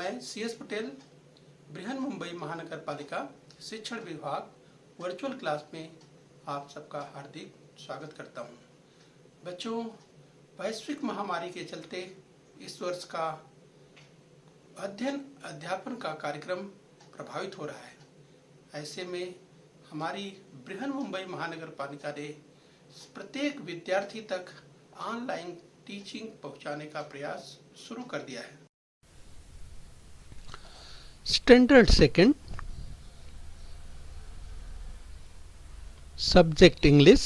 मैं CS पटेल बृहन मुंबई महानगर पालिका शिक्षण विभाग वर्चुअल क्लास में आप सबका हार्दिक स्वागत करता हूं। बच्चों, वैश्विक महामारी के चलते इस वर्ष का अध्ययन अध्यापन का कार्यक्रम प्रभावित हो रहा है। ऐसे में हमारी बृहन मुंबई महानगर पालिका ने प्रत्येक विद्यार्थी तक ऑनलाइन टीचिंग पहुंचाने का प्रयास शुरू कर दिया है। Standard second, subject English.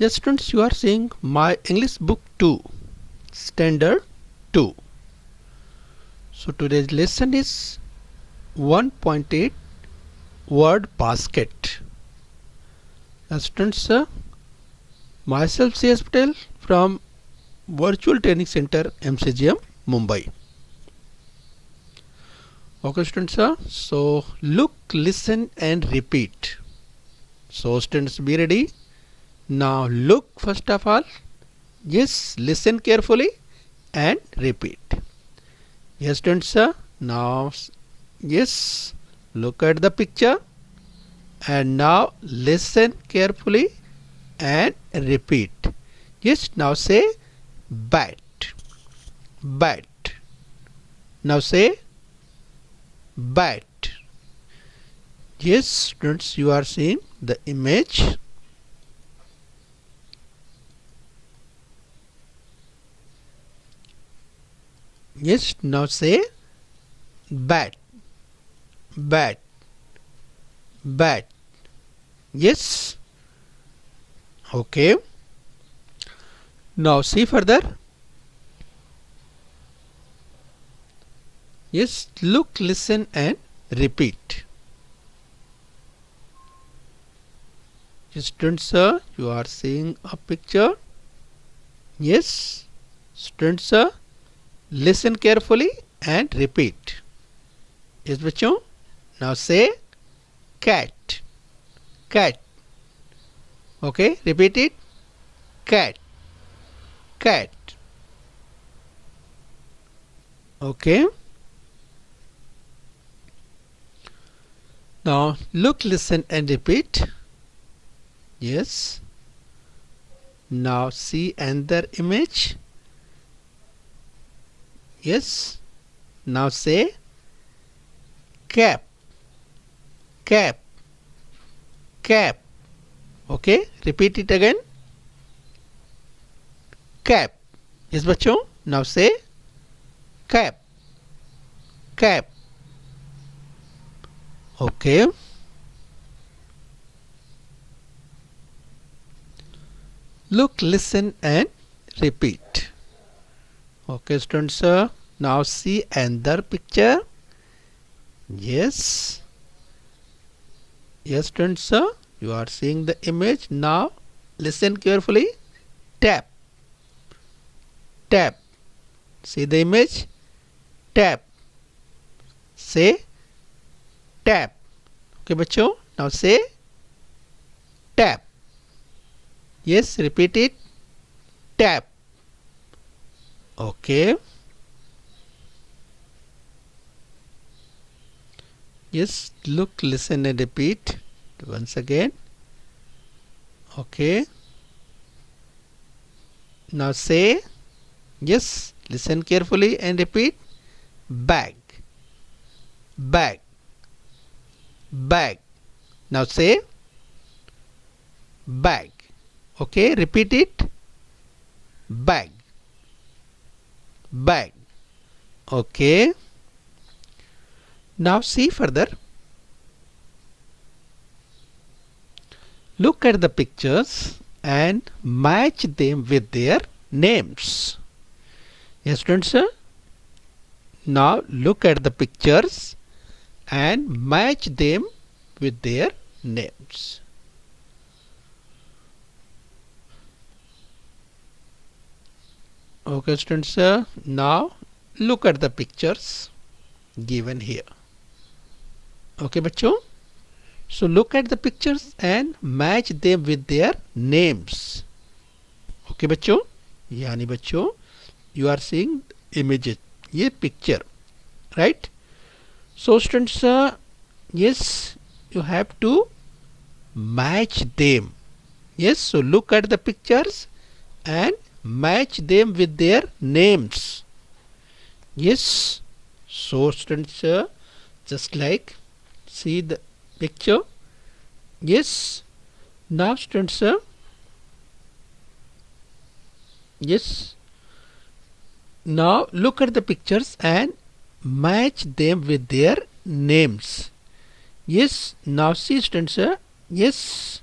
Yes, students, you are seeing my English book 2, standard 2. So today's lesson is 1.8 word basket. Students, myself CS Patel from Virtual Training Center MCGM Mumbai. Okay students, so look, listen and repeat. So students, be ready. Now look first of all. Yes, listen carefully and repeat. Yes students, now yes, look at the picture and now listen carefully and repeat. Yes, now say bat. Bat. Now say bat. Yes students, you are seeing the image. Yes, now say bat. Bat. Bat. Yes. Okay. Now see further. Yes, look, listen and repeat. Yes, students, you are seeing a picture. Yes, students, listen carefully and repeat. Yes, bachon. Now say cat. Cat. Okay, repeat it. Cat. Cat. Okay. Now look, listen and repeat. Yes. Now see another image. Yes. Now say cap. Cap. Cap. Okay. Repeat it again. Cap. Yes bachon. Now say cap. Cap. Okay. Look, listen and repeat. Okay students, now see another picture. Yes. Yes students, you are seeing the image. Now listen carefully. Tap. Tap. See the image. Tap. Say tap. Okay bachon, now say tap. Yes, repeat it. Tap. Okay. Yes, look, listen and repeat once again. Okay. Now say, yes, listen carefully and repeat. Bag. Bag. Bag. Now say bag. Okay, repeat it. Bag. Bag. Okay. Now see further. Look at the pictures and match them with their names. Yes students, now look at the pictures and match them with their names. Okay students, now look at the pictures given here. Okay bachon, so look at the pictures and match them with their names. Okay बच्चों, यानी बच्चों you are seeing images ये picture, right? So students, yes, you have to match them. Yes, so look at the pictures and match them with their names. Yes, so students, just like see the picture. Yes, now students, yes, now look at the pictures and match them with their names. Yes, now see students, yes,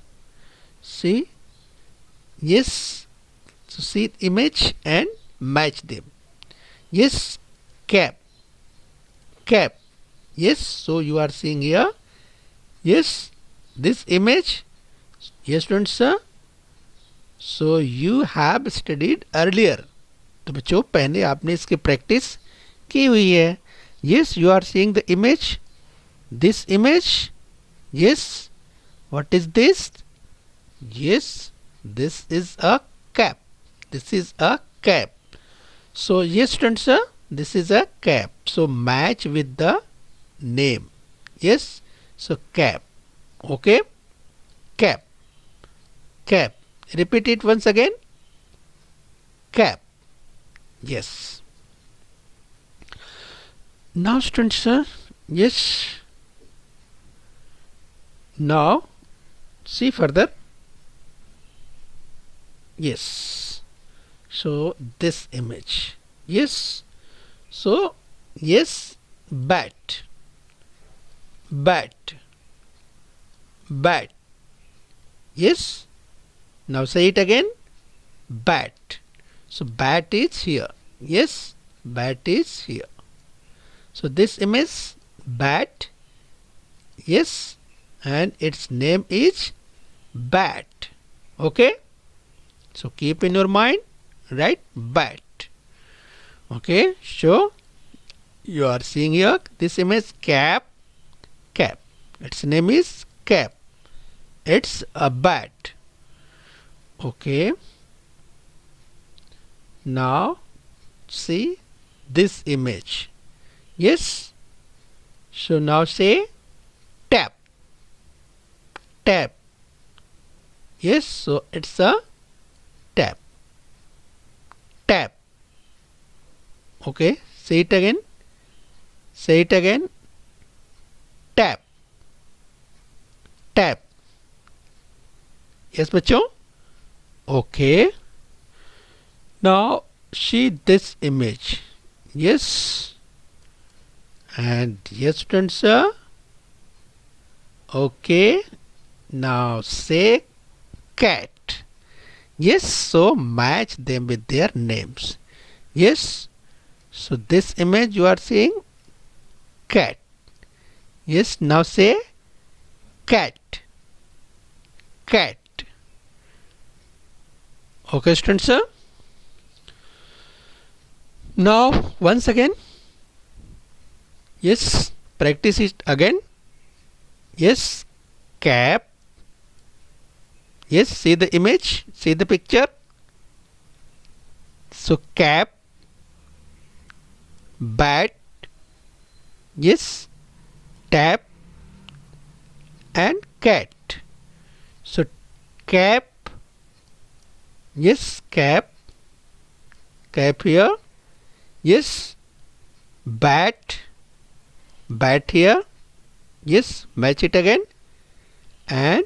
see, yes, so see image and match them. Yes, cap, cap. Yes, so you are seeing here. Yes, this image. Yes, students, so you have studied earlier. तो बच्चों पहले आपने इसकी practice की हुई है. Yes, you are seeing the image. This image. Yes, what is this? Yes, this is a cap. This is a cap. So yes, students, this is a cap. So match with the name. Yes, so cap. Okay, cap, cap. Repeat it once again. Cap. Yes. Now students, yes. Now see further. Yes. So this image. Yes. So yes, bat, bat, bat. Yes. Now say it again. Bat. So bat is here. Yes, bat is here. So this image bat. Yes, and its name is bat. Okay. So keep in your mind, right? Bat. Okay. So you are seeing here this image cap, cap. Its name is cap. It's a bat. Okay. Now see this image. Yes. So now say tap, tap. Yes, so it's a tap, tap. Okay, say it again. Say it again. Tap, tap. Yes, बच्चों. Okay. Now see this image. Yes. And yes, students. Okay. Now say cat. Yes. So match them with their names. Yes. So this image you are seeing cat. Yes. Now say cat. Cat. Okay, students. Now once again. Yes, practice it again. Yes, cap. Yes, see the image, see the picture. So cap, bat. Yes, tap and cat. So cap. Yes, cap. Cap here. Yes, bat, bat here. Yes, match it again. And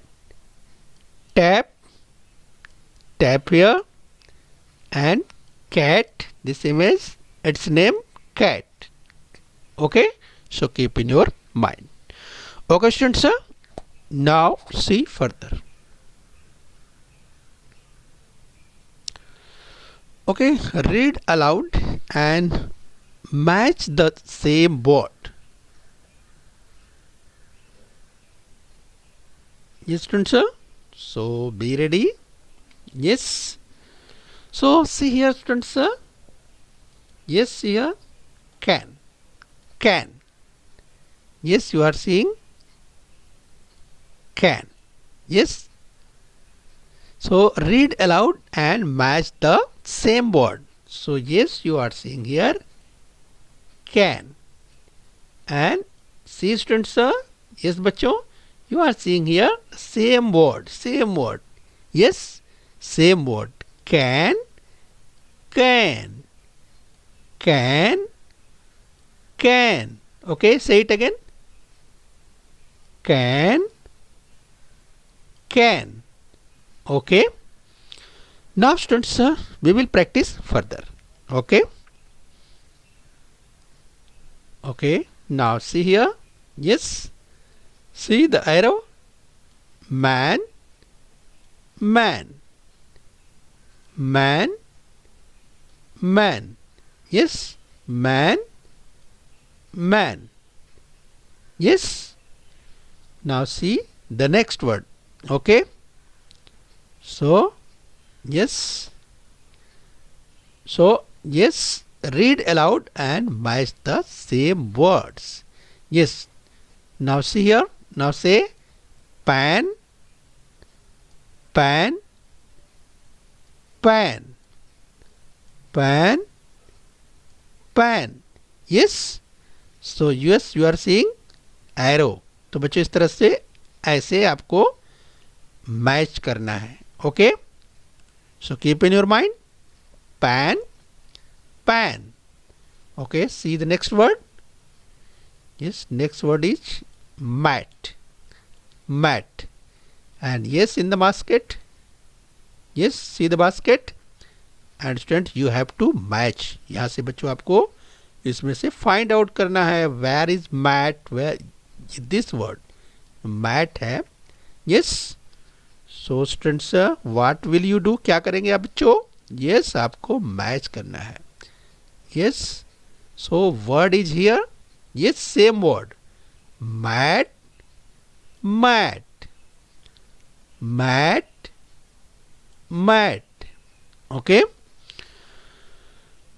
tap, tap here. And cat, this image, its name cat. Okay, so keep in your mind. Okay, students, now see further. Okay, read aloud and match the same word. Yes, students, so be ready. Yes. So see here, students. Yes, here can, can. Yes, you are seeing can. Yes. So read aloud and match the same word. So yes, you are seeing here can. And see students, yes बच्चों, you are seeing here same word. Yes, same word. Can, can, can, can. Okay, say it again. Can, can. Okay. Now students, we will practice further. Okay. Okay. Now see here. Yes. See the arrow. Man, man, man, man. Yes. Man, man. Yes. Now see the next word. Okay. So yes. So yes, read aloud and match the same words. Yes. Now see here. Now say pan, pan, pan, pan, pan. Yes. So yes, you are seeing arrow. तो बच्चों इस तरह से ऐसे आपको match करना है. Okay. So keep in your mind pan, pan. Okay, see the next word. Yes, next word is mat, mat. And yes, in the basket. Yes, see the basket. And student, you have to match. यहाँ से बच्चों आपको इसमें से find out करना है where is mat, where this word mat है. Yes. So students, what will you do? क्या करेंगे आप बच्चों? Yes, आपको मैच करना है. Yes. So word is here. Yes, same word. Mat, mat, mat, mat. Okay.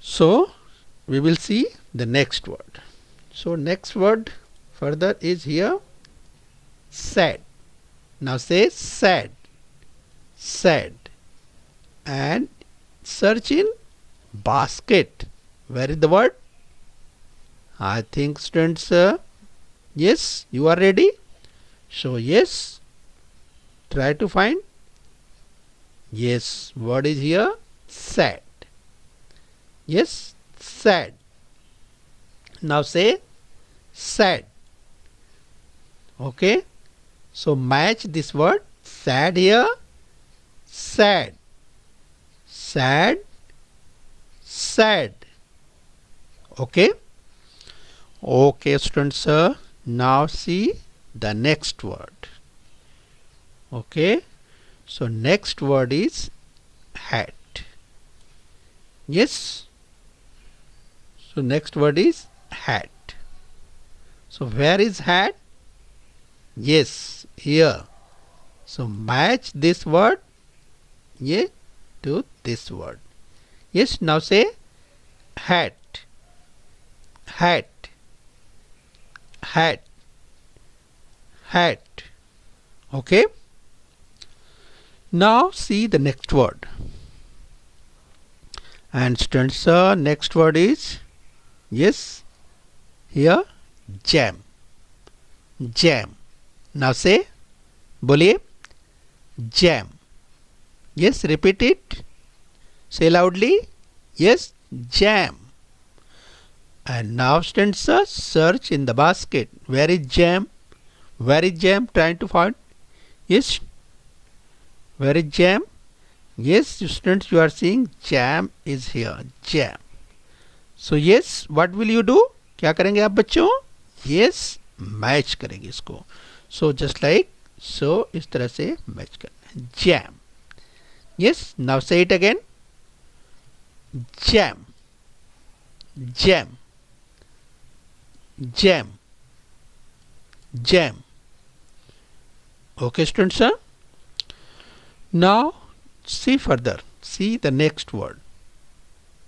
So we will see the next word. So next word further is here sad. Now say sad, sad. And search in basket. Where is the word? I think students, yes, you are ready. So yes, try to find. Yes, word is here sad. Yes, sad. Now say sad. Okay. So match this word sad here. Sad, sad, sad. Okay. Okay students, now see the next word. Okay. So next word is hat. Yes. So next word is hat. So where is hat? Yes, here. So match this word, yeah, to this word. Yes, now say hat, hat, hat, hat. Okay. Now see the next word. And students, next word is, yes, here jam, jam. Now say, बोलिए, jam. Yes, repeat it. Say loudly. Yes, jam. And now students, search in the basket. Where is jam? Where is jam? Trying to find. Yes. Where is jam? Yes, students, you are seeing jam is here. Jam. So yes, what will you do? क्या करेंगे आप बच्चों? Yes, match करेंगे इसको. So just like so, इस तरह से match करना है. Jam. Yes, now say it again. Jam, jam, jam, jam. Okay students, sir. Now see further. See the next word.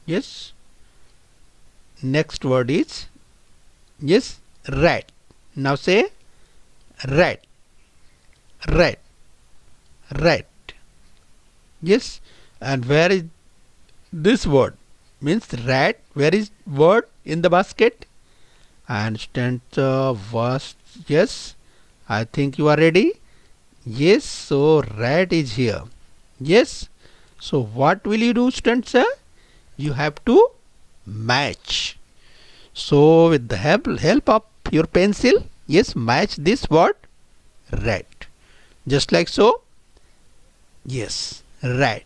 Yes. Next word is, yes, rat. Now say rat, rat, rat. Yes. And where is this word? Means rat. Where is word in the basket? And students, yes, I think you are ready. Yes, so red is here. Yes, so what will you do, students? You have to match. So with the help of your pencil, yes, match this word red, just like so. Yes, red.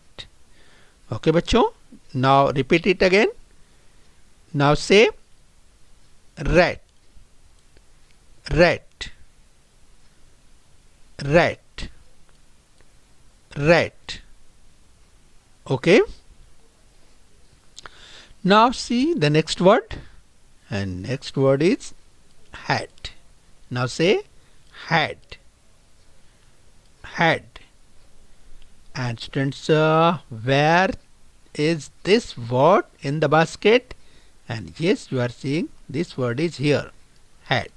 Okay बच्चों, now repeat it again. Now say red, red, red, red. Okay, now see the next word, and next word is hat. Now say hat, hat. And students, where is this word in the basket? And yes, you are seeing this word is here, hat.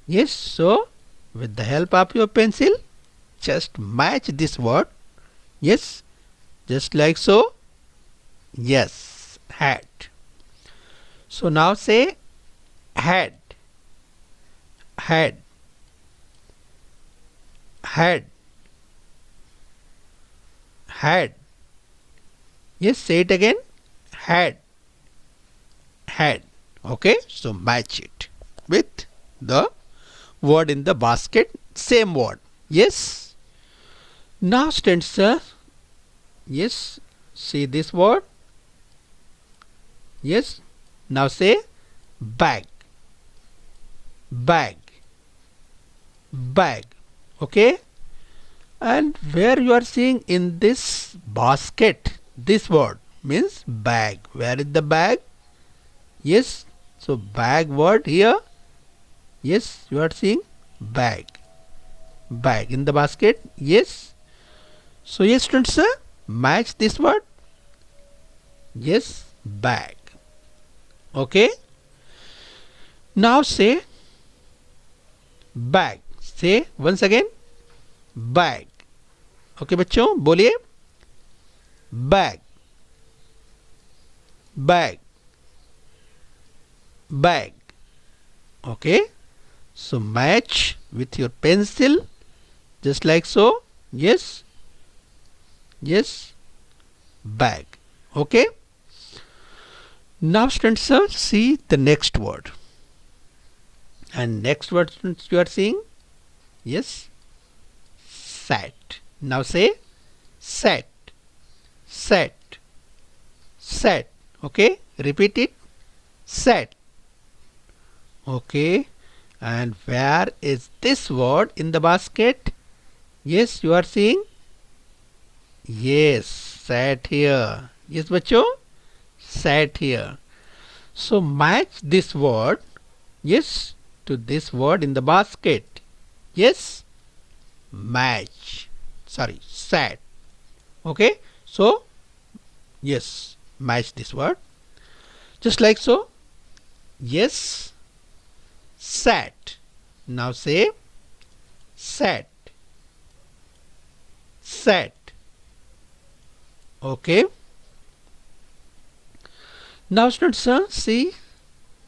Yes, so with the help of your pencil, just match this word. Yes, just like so. Yes, hat. So now say head, head, head, head. Yes, say it again. Head, head. Okay, so match it with the word in the basket, same word. Yes. Now students, yes, see this word. Yes, now say bag, bag, bag. Okay, and where you are seeing in this basket, this word means bag. Where is the bag? Yes, so bag word here. Yes, you are seeing bag, bag in the basket. Yes, so yes students, match this word. Yes, bag. Okay, now say bag. Say once again bag. Okay बच्चों, बोलिए bag, bag, bag. Okay, so match with your pencil, just like so. Yes, yes, bag. Okay, now students, see the next word, and next word students you are seeing. Yes, set. Now say set, set, set. Okay, repeat it. Set. Okay, and where is this word in the basket? Yes, you are seeing. Yes, set here. Yes बच्चों, set here. So match this word, yes, to this word in the basket. Yes, match. Sorry, set. Okay, so yes, match this word, just like so. Yes, set. Now say set, set. Okay, now students, see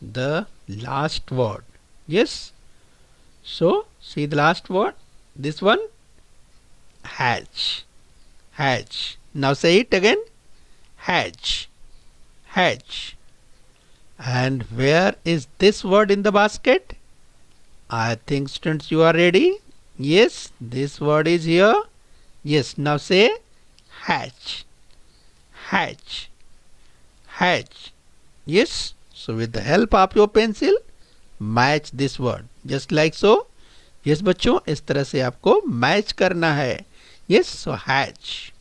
the last word. Yes, so see the last word, this one, hatch, hatch. Now say it again, hatch, hatch. And where is this word in the basket? I think students you are ready. Yes, this word is here. Yes, now say hatch, hatch, hatch. Yes, so with the help of your pencil, match this word, just like so. Yes बच्चों, इस तरह से आपको match करना है. Yes, so hatch.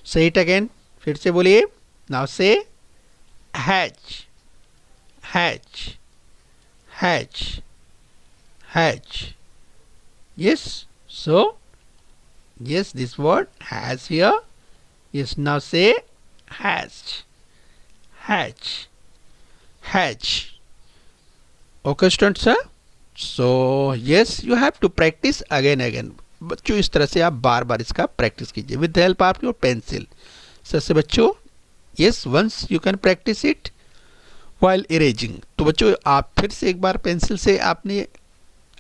Say it again. फिर से बोलिए. Now say hatch, hatch, hatch, hatch. Yes, so yes, this word has here. Yes, now say hatch, hatch, hatch. Okay students, sir. So yes, you have to practice again. बच्चों इस तरह से आप बार बार इसका practice कीजिए with the help of your pencil. से बच्चों, yes, once you can practice it, while erasing। तो बच्चों आप फिर से एक बार पेंसिल से आपने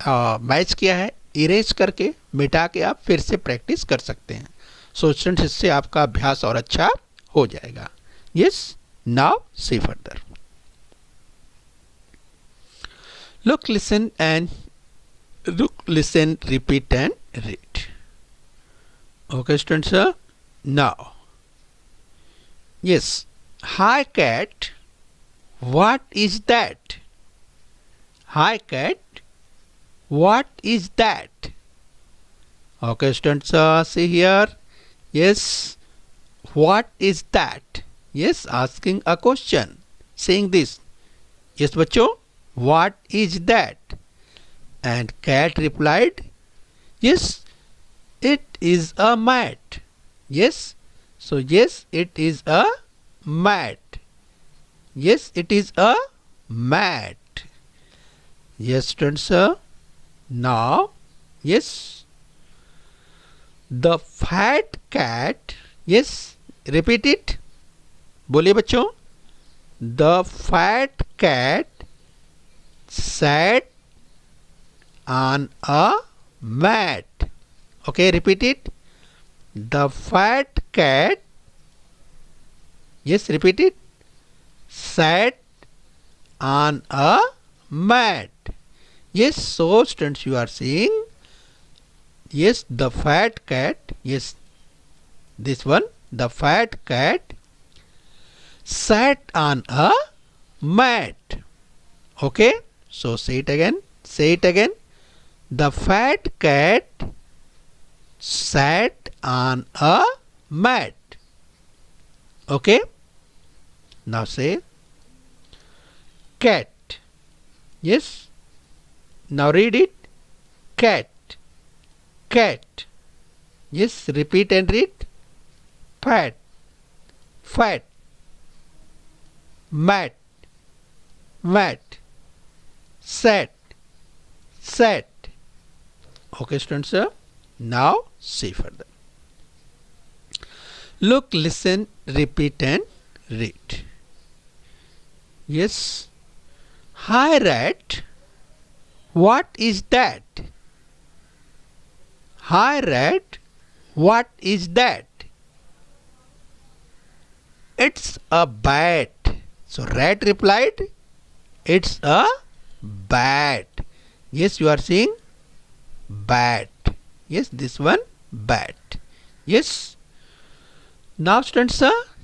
मैच किया है, इरेज करके मिटा के आप फिर से प्रैक्टिस कर सकते हैं। सो स्टूडेंट्स इससे आपका अभ्यास और अच्छा हो जाएगा। Yes, now see further. Look, listen, repeat and read. Okay, students, now. Yes, hi cat, what is that? Hi cat, what is that? Okay, students, see here. Yes, what is that? Yes, asking a question, saying this. Yes, बच्चों, what is that? And cat replied, yes, it is a mat. Yes, so yes, it is a mat. Yes, it is a mat. Yes, students, now, yes, the fat cat, yes, repeat it. बोलिए बच्चों, the fat cat sat on a mat. Okay, repeat it. The fat cat, yes, repeat it, sat on a mat. Yes, so students, you are seeing, yes, the fat cat, yes, this one, the fat cat sat on a mat. Okay, so say it again, say it again. The fat cat sat on a mat. Okay, now say cat. Yes, now read it. Cat, cat. Yes, repeat and read. Fat, fat. Mat, mat. Sat, sat. Okay, students, now see further. Look, listen, repeat and read. Yes. Hi rat, what is that? Hi rat, what is that? It's a bat. So rat replied, it's a bat. Yes, you are seeing bat. Yes, this one bat. Yes. Now students,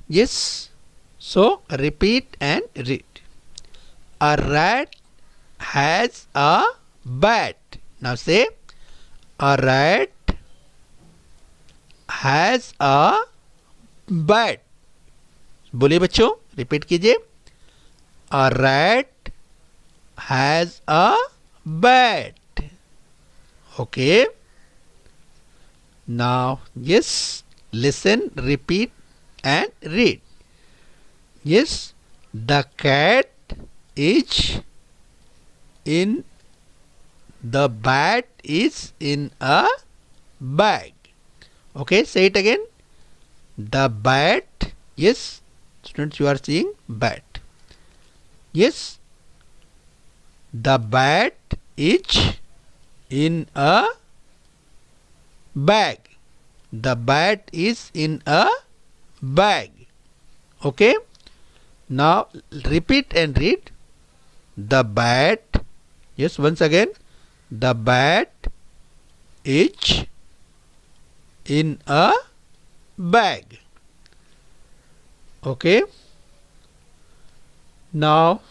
yes. So repeat and read. A rat has a bat. Now say, a rat has a bat. बोलिए बच्चों, repeat कीजिए. A rat has a bat. Okay. Now, yes, listen, repeat and read. Yes, the cat is in, the bat is in a bag. Okay, say it again. The bat, yes, students, you are seeing bat. Yes, the bat is in a bag. The bat is in a bag. Okay. Now repeat and read. The bat, yes, once again, the bat is in a bag. Okay. Now,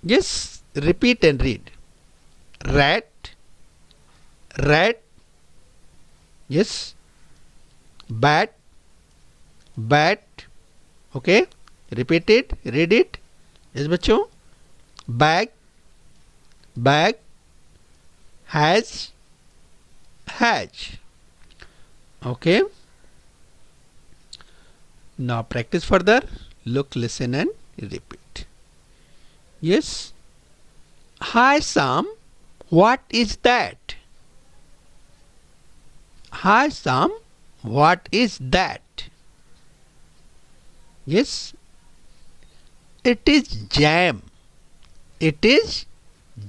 yes, repeat and read. Rat, rat, yes, bat, bat. Okay, repeat it, read it. Yes, बच्चों. Bag, bag. Has, has. Okay. Now practice further. Look, listen and repeat. Yes. Hi Sam, what is that? Hi Sam, what is that? Yes, it is jam. it is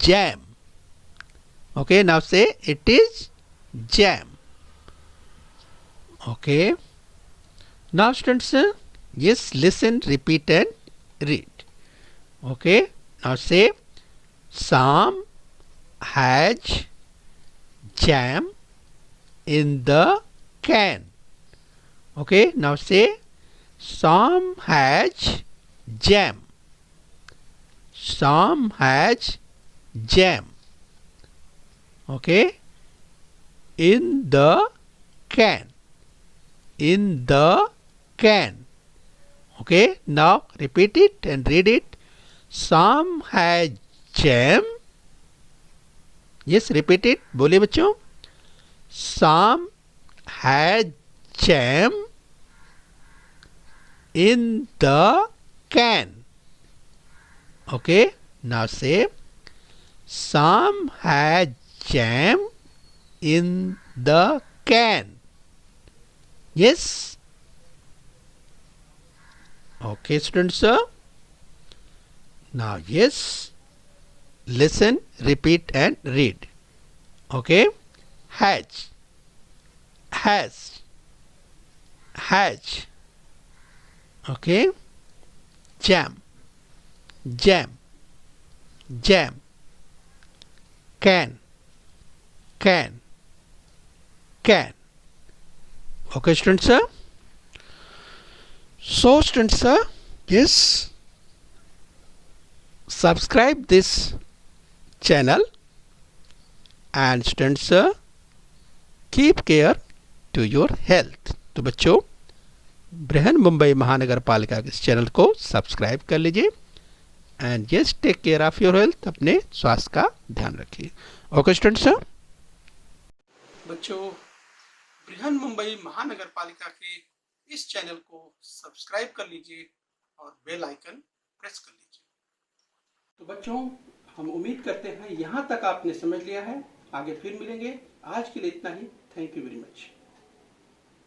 jam. Okay, now say it is jam. Okay, now students, yes, listen, repeat and read. Okay, now say Sam has jam in the can. Okay, now say Sam has jam. Sam has jam. Okay, in the can. In the can. Okay, now repeat it and read it. Sam has jam. Yes, repeat it. बोलिए बच्चों. Sam has jam in the can. Okay, now say Sam has jam in the can. Yes. Okay, students. Now, yes, listen, repeat and read. Okay, has, has, has. Okay, jam, jam, jam. Can, can, can. Okay, students. So, students, yes, subscribe this channel and students, keep care to your health. तो बच्चों, बृहन मुंबई महानगर पालिका के इस channel को subscribe कर लीजिए and yes, take care of your health. अपने स्वास्थ्य का ध्यान रखिए. Okay students. बच्चों, बृहन मुंबई महानगर पालिका के इस चैनल को सब्सक्राइब कर लीजिए और बेल आइकन प्रेस कर लीजिए. तो बच्चों, हम उम्मीद करते हैं यहाँ तक आपने समझ लिया है. आगे फिर मिलेंगे. आज के लिए इतना ही. Thank you very much.